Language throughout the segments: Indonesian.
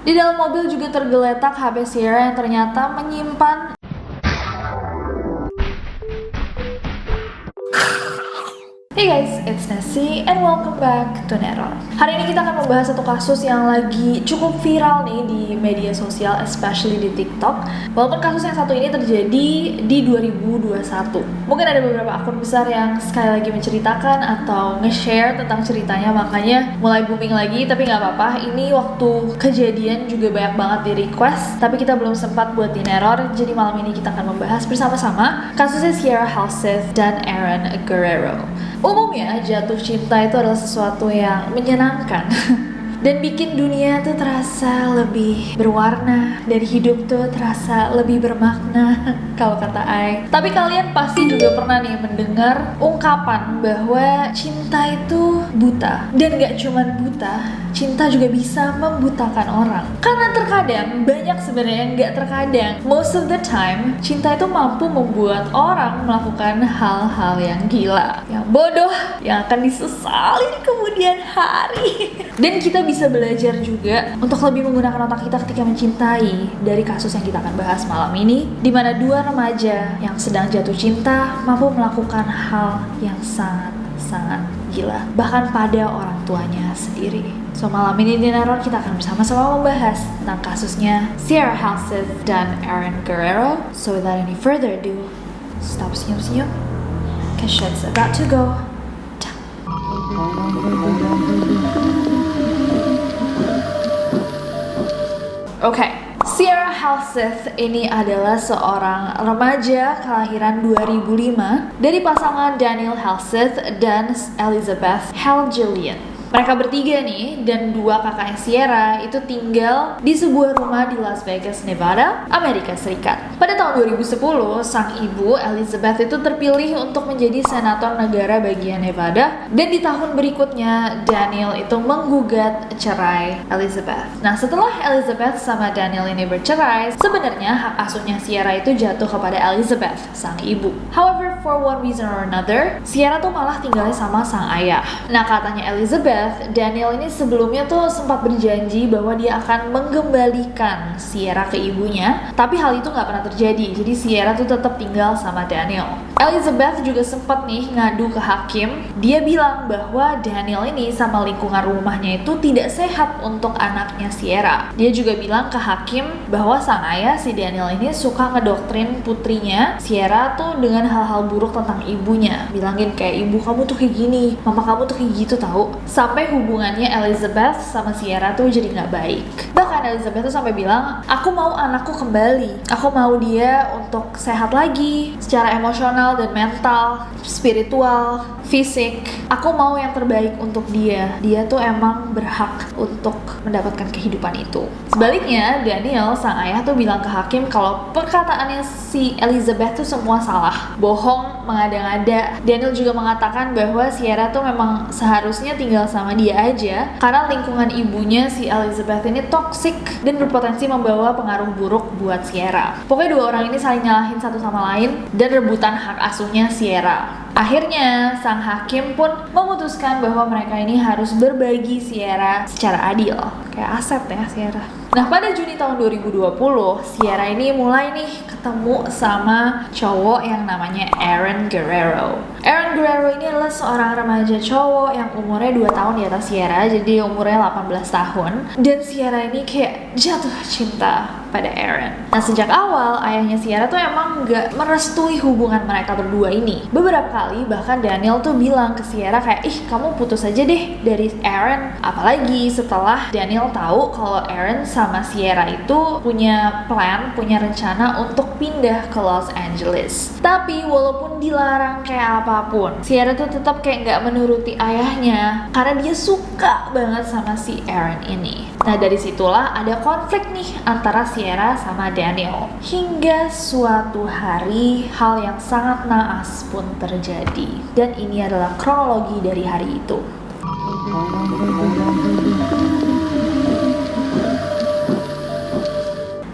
Di dalam mobil juga tergeletak HP Sierra yang ternyata menyimpan Hey guys, it's Nessie and welcome back to Neror. Hari ini kita akan membahas satu kasus yang lagi cukup viral nih di media sosial, especially di TikTok. Walaupun kasus yang satu ini terjadi di 2021. Mungkin ada beberapa akun besar yang sekali lagi menceritakan atau nge-share tentang ceritanya, makanya mulai booming lagi. Tapi nggak apa-apa, ini waktu kejadian juga banyak banget di request, tapi kita belum sempat buat di Neror. Jadi malam ini kita akan membahas bersama-sama kasusnya Sierra Halseth dan Aaron Guerrero. Umumnya jatuh cinta itu adalah sesuatu yang menyenangkan dan bikin dunia tuh terasa lebih berwarna dan hidup tuh terasa lebih bermakna kalau kata Ai. Tapi kalian pasti juga pernah nih mendengar ungkapan bahwa cinta itu buta. Dan gak cuman buta, cinta juga bisa membutakan orang. Karena terkadang, banyak sebenarnya yang gak terkadang, most of the time, cinta itu mampu membuat orang melakukan hal-hal yang gila, yang bodoh, yang akan disesali di kemudian hari. Dan kita bisa belajar juga untuk lebih menggunakan otak kita ketika mencintai dari kasus yang kita akan bahas malam ini, di mana dua remaja yang sedang jatuh cinta mampu melakukan hal yang sangat gila, bahkan pada orang tuanya sendiri. So malam ini di Neror kita akan bersama-sama membahas tentang kasusnya Sierra Halseth dan Aaron Guerrero. So without any further ado, stop senyum-senyum, cause shit's about to go down. Oke, Sierra Halseth ini adalah seorang remaja kelahiran 2005 dari pasangan Daniel Halseth dan Elizabeth Hale-Gillian. Mereka bertiga nih dan dua kakaknya Sierra itu tinggal di sebuah rumah di Las Vegas, Nevada, Amerika Serikat. Pada tahun 2010, sang ibu Elizabeth itu terpilih untuk menjadi senator negara bagian Nevada, dan di tahun berikutnya Daniel itu menggugat cerai Elizabeth. Nah, setelah Elizabeth sama Daniel ini bercerai, sebenarnya hak asuhnya Sierra itu jatuh kepada Elizabeth, sang ibu. However, for one reason or another, Sierra tuh malah tinggalnya sama sang ayah. Nah, katanya Elizabeth, Daniel ini sebelumnya tuh sempat berjanji bahwa dia akan mengembalikan Sierra ke ibunya, tapi hal itu nggak pernah terjadi. Jadi Sierra tuh tetap tinggal sama Daniel. Elizabeth juga sempat nih ngadu ke hakim. Dia bilang bahwa Daniel ini sama lingkungan rumahnya itu tidak sehat untuk anaknya Sierra. Dia juga bilang ke hakim bahwa sang ayah si Daniel ini suka ngedoktrin putrinya Sierra tuh dengan hal-hal buruk tentang ibunya. Bilangin kayak, ibu kamu tuh kayak gini, mama kamu tuh kayak gitu tahu. Sampai hubungannya Elizabeth sama Sierra tuh jadi nggak baik. Bahkan Elizabeth tuh sampai bilang, aku mau anakku kembali, aku mau dia untuk sehat lagi secara emosional dan mental, spiritual, fisik. Aku mau yang terbaik untuk dia. Dia tuh emang berhak untuk mendapatkan kehidupan itu. Sebaliknya, Daniel, sang ayah tuh bilang ke hakim kalau perkataannya si Elizabeth tuh semua salah, bohong, mengada-ngada. Daniel juga mengatakan bahwa Sierra tuh memang seharusnya tinggal sama dia aja karena lingkungan ibunya si Elizabeth ini toksik dan berpotensi membawa pengaruh buruk buat Sierra. Pokoknya dua orang ini saling nyalahin satu sama lain dan rebutan hak asuhnya Sierra. Akhirnya, sang hakim pun memutuskan bahwa mereka ini harus berbagi Sierra secara adil. Kayak aset ya Sierra. Nah, pada Juni tahun 2020, Sierra ini mulai nih ketemu sama cowok yang namanya Aaron Guerrero. Aaron Guerrero ini adalah seorang remaja cowok yang umurnya 2 tahun di atas Sierra, jadi umurnya 18 tahun. Dan Sierra ini kayak jatuh cinta pada Aaron. Nah, sejak awal ayahnya Sierra tuh emang gak merestui hubungan mereka berdua ini. Beberapa kali bahkan Daniel tuh bilang ke Sierra kayak, ih kamu putus aja deh dari Aaron. Apalagi setelah Daniel tahu kalau Aaron sama Sierra itu punya plan, punya rencana untuk pindah ke Los Angeles. Tapi walaupun dilarang kayak apapun, Sierra tuh tetap kayak gak menuruti ayahnya karena dia suka banget sama si Aaron ini. Nah, dari situlah ada konflik nih antara Sierra sama Daniel. Hingga suatu hari hal yang sangat naas pun terjadi. Dan ini adalah kronologi dari hari itu.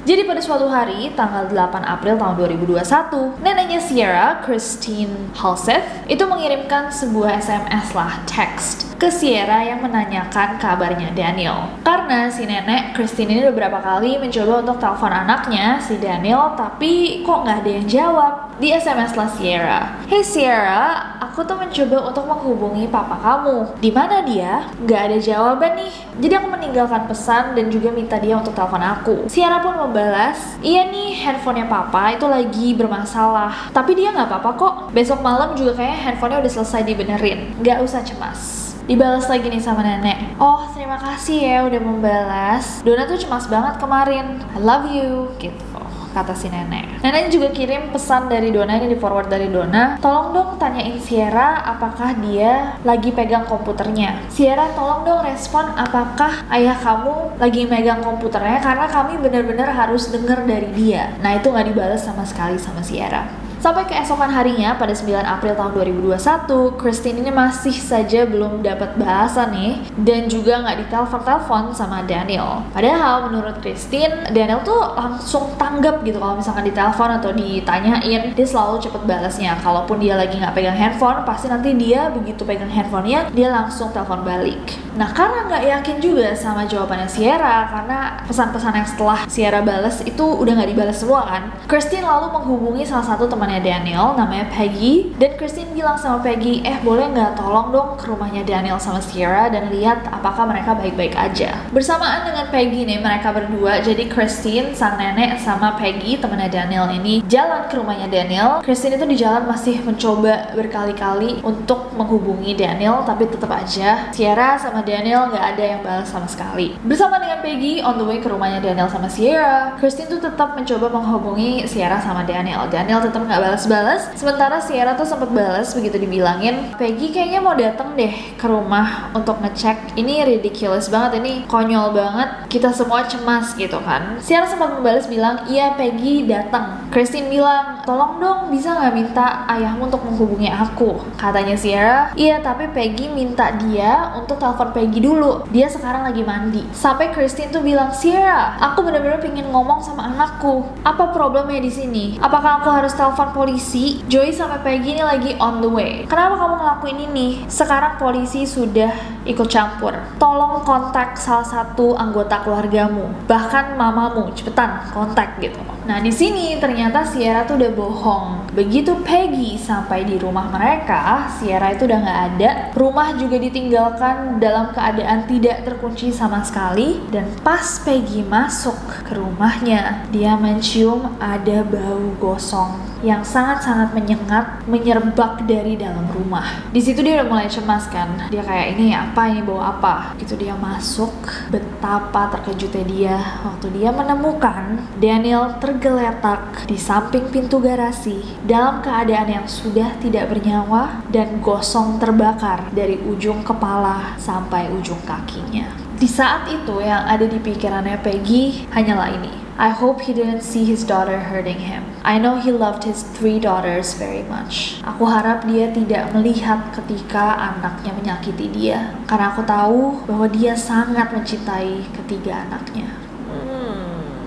Jadi pada suatu hari, tanggal 8 April tahun 2021, neneknya Sierra, Christine Halseth, itu mengirimkan sebuah SMS lah, text, ke Sierra yang menanyakan kabarnya Daniel. Karena si nenek Christine ini beberapa kali mencoba untuk telepon anaknya, si Daniel, tapi kok nggak ada yang jawab. Di SMS lah Sierra, "Hey Sierra, aku tuh mencoba untuk menghubungi papa kamu. Di mana dia? Nggak ada jawaban nih. Jadi aku meninggalkan pesan dan juga minta dia untuk telepon aku." Sierra pun membalas, "Iya nih, handphonenya papa itu lagi bermasalah. Tapi dia nggak apa-apa kok. Besok malam juga kayaknya handphonenya udah selesai dibenerin. Nggak usah cemas." Dibalas lagi nih sama nenek, "Oh, terima kasih ya udah membalas. Dona tuh cemas banget kemarin. I love you," gitu, kata si nenek. Nenek juga kirim pesan dari Dona, ini di forward dari Dona. "Tolong dong tanyain Sierra apakah dia lagi pegang komputernya. Sierra, tolong dong respon apakah ayah kamu lagi megang komputernya, karena kami benar-benar harus dengar dari dia." Nah, itu nggak dibalas sama sekali sama Sierra. Sampai keesokan harinya pada 9 April tahun 2021, Christine ini masih saja belum dapat bahasan nih, dan juga nggak ditelepon-telepon sama Daniel. Padahal menurut Christine, Daniel tuh langsung tanggap gitu kalau misalkan ditelepon atau ditanyain, dia selalu cepet balasnya. Kalaupun dia lagi nggak pegang handphone, pasti nanti dia begitu pegang handphonenya, dia langsung telepon balik. Nah, karena nggak yakin juga sama jawabannya Sierra, karena pesan-pesan yang setelah Sierra balas itu udah nggak dibalas semua kan, Christine lalu menghubungi salah satu temannya Daniel, namanya Peggy, dan Christine bilang sama Peggy, "Boleh nggak tolong dong ke rumahnya Daniel sama Sierra dan lihat apakah mereka baik-baik aja." Bersamaan dengan Peggy nih, mereka berdua, jadi Christine, sang nenek, sama Peggy, temannya Daniel ini, jalan ke rumahnya Daniel. Christine itu di jalan masih mencoba berkali-kali untuk menghubungi Daniel, tapi tetap aja Sierra sama Daniel nggak ada yang balas sama sekali. Bersama dengan Peggy, on the way ke rumahnya Daniel sama Sierra, Christine tuh tetap mencoba menghubungi Sierra sama Daniel. Daniel tetap nggak balas-balas. Sementara Sierra tuh sempat balas begitu dibilangin, "Peggy kayaknya mau datang deh ke rumah untuk ngecek. Ini ridiculous banget, ini konyol banget. Kita semua cemas," gitu kan. Sierra sempat membalas bilang, "Iya, Peggy datang." Christine bilang, "Tolong dong, bisa nggak minta ayahmu untuk menghubungi aku?" Katanya Sierra, "Iya, tapi Peggy minta dia untuk telepon Peggy dulu. Dia sekarang lagi mandi." Sampai Christine tuh bilang, "Sierra, aku bener-bener pengen ngomong sama anakku. Apa problemnya di sini? Apakah aku harus telepon polisi? Joey sama Peggy ini lagi on the way. Kenapa kamu ngelakuin ini? Sekarang polisi sudah ikut campur. Tolong kontak salah satu anggota keluargamu, bahkan mamamu, cepetan kontak," gitu. Nah, di sini ternyata Sierra tuh udah bohong. Begitu Peggy sampai di rumah mereka, Sierra itu udah nggak ada. Rumah juga ditinggalkan dalam keadaan tidak terkunci sama sekali. Dan pas Peggy masuk ke rumahnya, dia mencium ada bau gosong yang sangat-sangat menyengat, menyerbak dari dalam rumah. Di situ dia udah mulai cemas kan. Dia kayak, ini apa, ini bau apa? Gitu dia masuk. Betapa terkejutnya dia waktu dia menemukan Daniel tergeletak di samping pintu garasi dalam keadaan yang sudah tidak bernyawa dan gosong terbakar dari ujung kepala sampai ujung kakinya. Di saat itu yang ada di pikirannya Peggy hanyalah ini, "I hope he didn't see his daughter hurting him. I know he loved his 3 daughters very much. Aku harap dia tidak melihat ketika anaknya menyakiti dia, karena aku tahu bahwa dia sangat mencintai ketiga anaknya."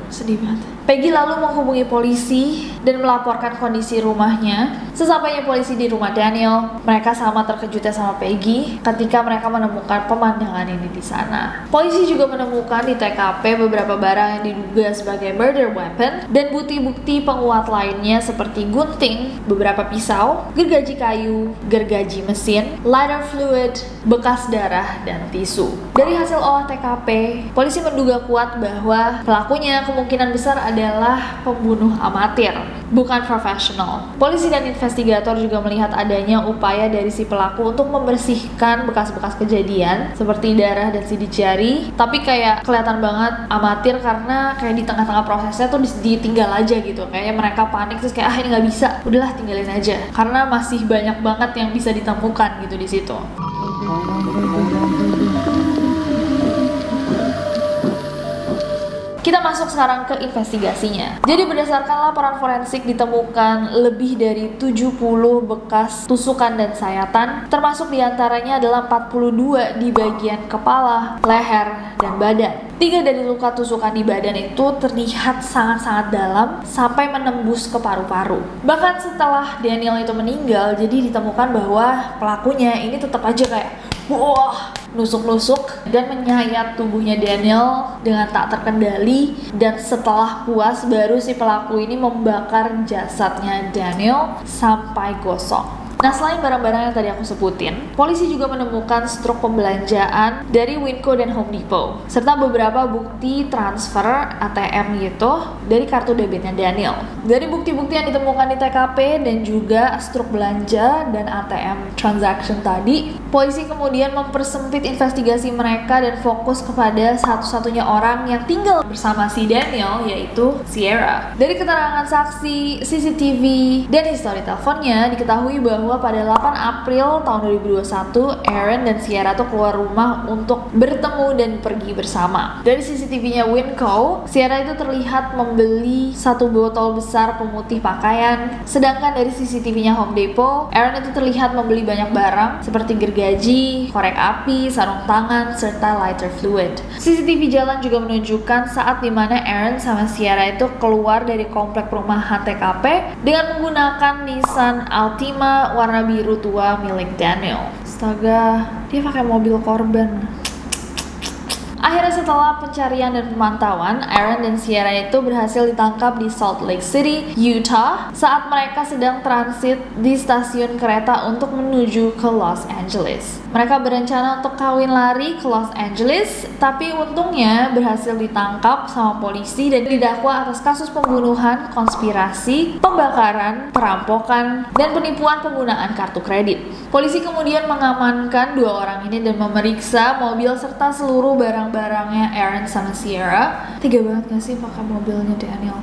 Sedih banget. Peggy lalu menghubungi polisi dan melaporkan kondisi rumahnya. Sesampainya polisi di rumah Daniel, mereka sama terkejutnya sama Peggy ketika mereka menemukan pemandangan ini di sana. Polisi juga menemukan di TKP beberapa barang yang diduga sebagai murder weapon dan bukti-bukti penguat lainnya seperti gunting, beberapa pisau, gergaji kayu, gergaji mesin, lighter fluid, bekas darah, dan tisu. Dari hasil olah TKP, polisi menduga kuat bahwa pelakunya kemungkinan besar adalah pembunuh amatir, bukan profesional. Polisi dan investigator juga melihat adanya upaya dari si pelaku untuk membersihkan bekas-bekas kejadian seperti darah dan sidik jari, tapi kayak kelihatan banget amatir karena kayak di tengah-tengah prosesnya tuh ditinggal aja gitu. Kayaknya mereka panik terus kayak, ini nggak bisa, udahlah tinggalin aja, karena masih banyak banget yang bisa ditemukan gitu di situ. Kita masuk sekarang ke investigasinya. Jadi berdasarkan laporan forensik ditemukan lebih dari 70 bekas tusukan dan sayatan, termasuk diantaranya adalah 42 di bagian kepala, leher, dan badan. 3 dari luka tusukan di badan itu terlihat sangat-sangat dalam sampai menembus ke paru-paru. Bahkan setelah Daniel itu meninggal, jadi ditemukan bahwa pelakunya ini tetap aja kayak wah, nusuk-nusuk dan menyayat tubuhnya Daniel dengan tak terkendali, dan setelah puas baru si pelaku ini membakar jasadnya Daniel sampai gosong. Nah, selain barang-barang yang tadi aku sebutin, polisi juga menemukan struk pembelanjaan dari Winco dan Home Depot, serta beberapa bukti transfer ATM gitu dari kartu debitnya Daniel. Dari bukti-bukti yang ditemukan di TKP dan juga struk belanja dan ATM transaction tadi, polisi kemudian mempersempit investigasi mereka dan fokus kepada satu-satunya orang yang tinggal bersama si Daniel, yaitu Sierra. Dari keterangan saksi, CCTV, dan histori teleponnya diketahui bahwa pada 8 April tahun 2021, Aaron dan Sierra tuh keluar rumah untuk bertemu dan pergi bersama. Dari CCTV-nya Winco, Sierra itu terlihat membeli 1 botol besar pemutih pakaian, sedangkan dari CCTV-nya Home Depot, Aaron itu terlihat membeli banyak barang seperti gergaji, korek api, sarung tangan, serta lighter fluid. CCTV jalan juga menunjukkan saat dimana Aaron sama Sierra itu keluar dari komplek perumahan TKP dengan menggunakan Nissan Altima warna biru tua milik Daniel. Astaga, dia pakai mobil korban. Akhirnya setelah pencarian dan pemantauan, Aaron dan Sierra itu berhasil ditangkap di Salt Lake City, Utah saat mereka sedang transit di stasiun kereta untuk menuju ke Los Angeles. Mereka berencana untuk kawin lari ke Los Angeles, tapi untungnya berhasil ditangkap sama polisi dan didakwa atas kasus pembunuhan, konspirasi, pembakaran, perampokan, dan penipuan penggunaan kartu kredit. Polisi kemudian mengamankan 2 orang ini dan memeriksa mobil serta seluruh barang-barangnya Aaron sama Sierra. Tega banget gak sih pakai mobilnya Daniel?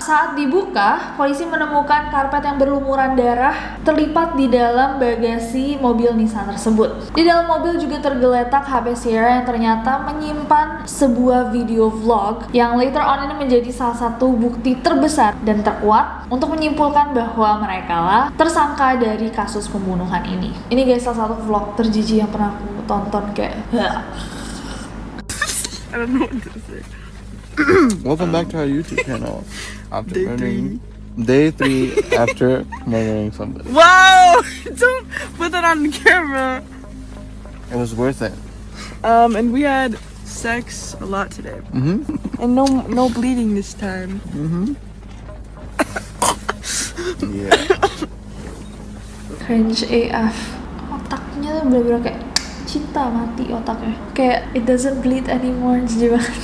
Saat dibuka, polisi menemukan karpet yang berlumuran darah terlipat di dalam bagasi mobil Nissan tersebut. Di dalam mobil juga tergeletak HP Sierra yang ternyata menyimpan sebuah video vlog yang later on ini menjadi salah satu bukti terbesar dan terkuat untuk menyimpulkan bahwa mereka lah tersangka dari kasus pembunuhan ini. Ini guys, salah satu vlog terjijik yang pernah aku tonton kayak I don't know what to say. Welcome back to our YouTube channel. After Day murdering, day 3 after murdering somebody. Wow! Don't put that on camera. It was worth it. And we had sex a lot today. And no bleeding this time. Yeah. cringe AF. Otaknya tuh bener-bener kayak cinta mati otaknya. Kayak it doesn't bleed anymore, jijik banget.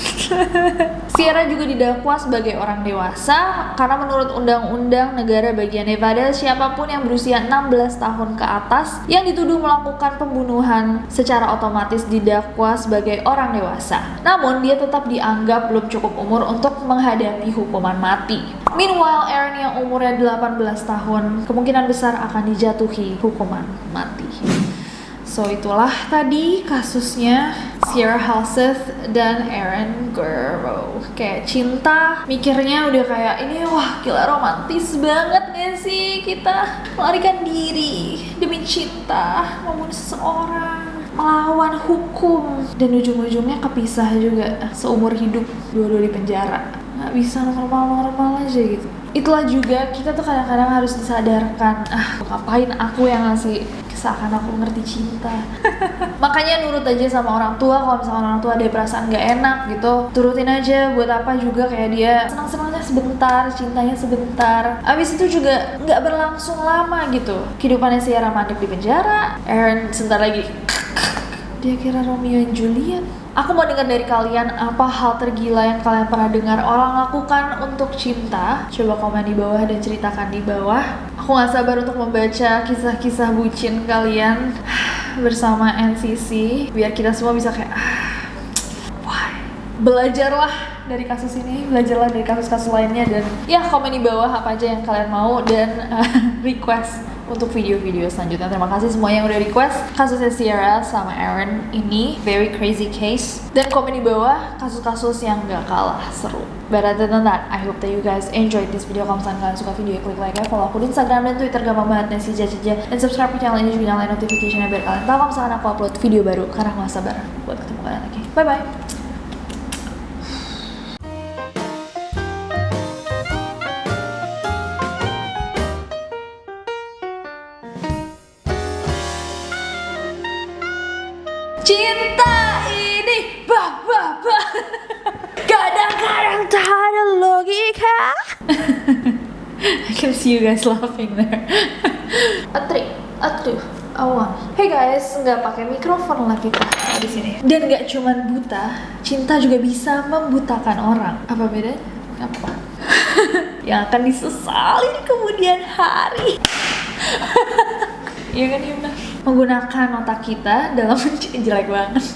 Sierra juga didakwa sebagai orang dewasa karena menurut undang-undang negara bagian Nevada, siapapun yang berusia 16 tahun ke atas yang dituduh melakukan pembunuhan secara otomatis didakwa sebagai orang dewasa. Namun dia tetap dianggap belum cukup umur untuk menghadapi hukuman mati. Meanwhile, Aaron yang umurnya 18 tahun kemungkinan besar akan dijatuhi hukuman mati. So itulah tadi kasusnya Sierra Halseth dan Aaron Gurrow. Kayak cinta, mikirnya udah kayak ini wah gila romantis banget gak sih, kita melarikan diri demi cinta, membunuh seseorang, melawan hukum, dan ujung-ujungnya kepisah juga seumur hidup, dua-dua di penjara. Gak bisa normal-normal aja gitu. Itulah juga kita tuh kadang-kadang harus disadarkan, ngapain aku yang ngasih seakan aku ngerti cinta. Makanya nurut aja sama orang tua. Kalau misalkan orang tua ada perasaan gak enak gitu, turutin aja. Buat apa juga, kayak dia senang-senangnya sebentar, cintanya sebentar, abis itu juga gak berlangsung lama gitu. Kehidupannya Sierra mandek di penjara, Aaron sebentar lagi dia kira Romeo and Juliet. Aku mau dengar dari kalian, apa hal tergila yang kalian pernah dengar orang lakukan untuk cinta? Coba komen di bawah dan ceritakan di bawah. Aku gak sabar untuk membaca kisah-kisah bucin kalian bersama NCC, biar kita semua bisa kayak why? Belajarlah dari kasus ini, belajarlah dari kasus-kasus lainnya, dan ya komen di bawah apa aja yang kalian mau dan request untuk video-video selanjutnya. Terima kasih semua yang udah request kasusnya Sierra sama Aaron ini, very crazy case. Dan komen di bawah kasus-kasus yang gak kalah seru. But other than that, I hope that you guys enjoyed this video. Kalau misalnya kalian suka video, klik like ya, follow aku di Instagram dan Twitter, gampang banget, Nancy Jajaja. Dan subscribe ke channel ini juga, nyalain notification-nya biar kalian tahu kalau misalkan aku upload video baru. Karena aku gak sabar buat ketemu kalian lagi. Bye-bye! Cinta ini bah. Kadang-kadang tak ada logika. I can see you guys laughing there. Aduh, awan. Hey guys, nggak pakai mikrofon lah kita di sini. Dan nggak cuman buta, cinta juga bisa membutakan orang. Apa bedanya? Apa? Yang akan disesali di kemudian hari. Iya kan Yuna? Menggunakan otak kita dalam jelek banget.